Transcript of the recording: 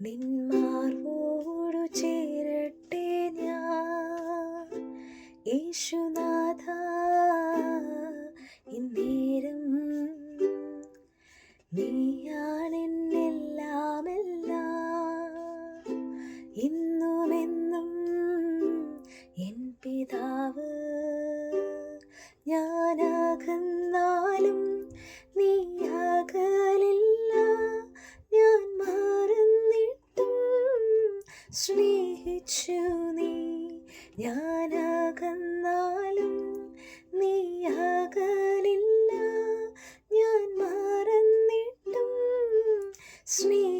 നിന്മാർവോടു ചേരട്ടെ ഞാൻ യേശുനാഥ ഇന്നേരം നീയാണെന്നെല്ലാമെല്ലാം ഇന്നുമെന്നും എൻ പിതാവ് ഞാനകന്നാലും നീ അകലില്ല ഞാൻ മറന്നിട്ടും സ്നേഹിച്ചു നീ ഞാനകന്നാലും നീ അകലില്ല ഞാൻ മറന്നിട്ടും സ്നേഹിച്ചു